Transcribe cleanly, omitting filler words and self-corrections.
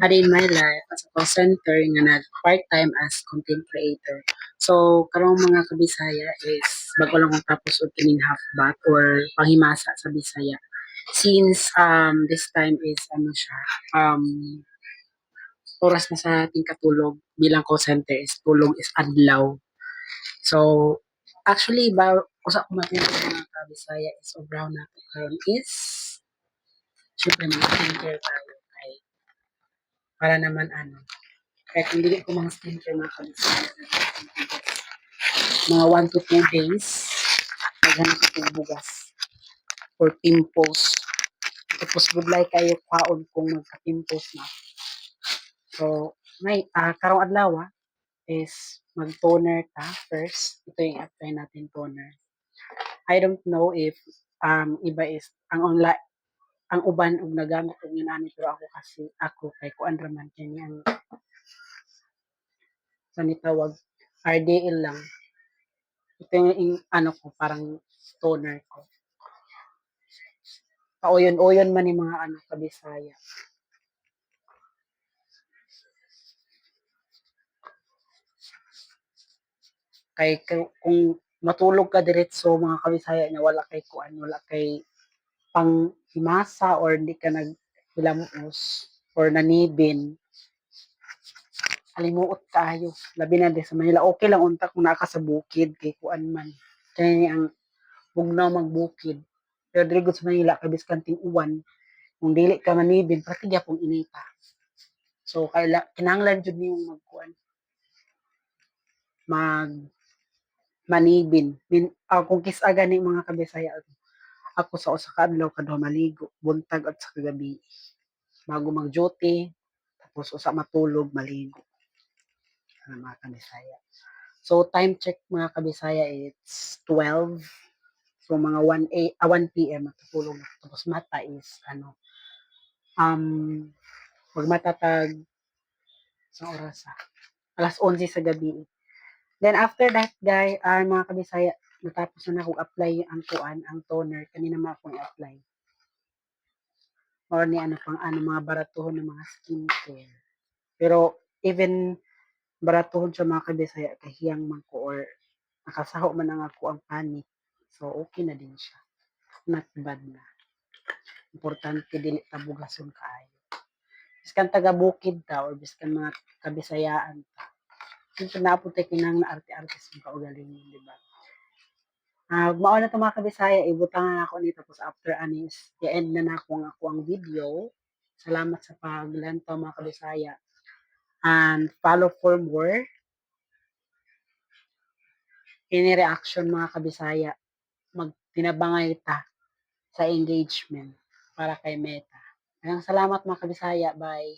had in my life as a call center nga nag part-time as content creator. So, karong mga kabisaya is bago lang kong tapos og kining half bat or panghimasa sa Bisaya. Since this time is ano siya, um oras na sa ating katulog bilang call center is tulog is adlaw. So, actually ba usa ko matindi mga kabisaya is obraw na karon is syempre mga skincare tayo kay para naman ano kaya kung dili ko mga skincare mga kabisaya mga 1 to 2 days naghanap ako bugas for pimples. Tapos gudlay kayo kwaon kung magka-pimples na. So, may karong adlaw is mag-toner ta first. Ito yung apply natin toner. I don't know if iba is ang uban og nagamit og yun ani pero ako kasi ako kay kuan ra man kay ang sa nitawag RDL lang. Ito yung ano ko parang toner ko. Pauyon-uyon man ni mga ano kabisaya. Kay kung matulog ka diretso mga kabisaya na wala kay kuan, wala kay panghimasa or hindi ka naghilamos or nanibin, halimuot kaayo. Labi na di sa Manila. Okay lang unta kung naka sa bukid kay kuan man. Kaya ni ang bugnaw magbukid. Pero diri gud sa Manila kay biskanting uwan, kung dili ka manibin, pati gyapon inita. So kinahanglan jud nimo magkuan, mag manibin. Kung kis-a gani mga kabisaya, ako sa usa ka adlaw kadto maligo, buntag at sa kagabi. Bago mag-duty, tapos usa matulog, maligo. Mga kabisaya. So time check mga kabisaya it's 12. So mga 1 PM matutulog na. Tapos mata is ano magmatatag sa oras alas 11 sa gabi. Then after that guys, mga kabisaya, natapos na akong apply ang kuan, ang toner kanina man akong i-apply. Or ni ano pang ano mga baratuhon ng mga skincare. Pero even baratuhon siya mga kabisaya kahiyang man ko or nakasaho man ang ako ang panic. So okay na din siya. Not bad na. Importante dili ta bugason kaayo. Biskan taga bukid ta or biskan mga kabisayaan ta. Kung naapod tayo kinang na arte-arte sa kaugalingon, di ba? Mao na to mga kabisaya, ibutangan ako ni tapos after anis, i-end na na ako ang video. Salamat sa paglantaw mga kabisaya. And follow for more. Ini reaction mga kabisaya. Magtinabangay ta sa engagement para kay Meta. Maraming salamat mga kabisaya. Bye.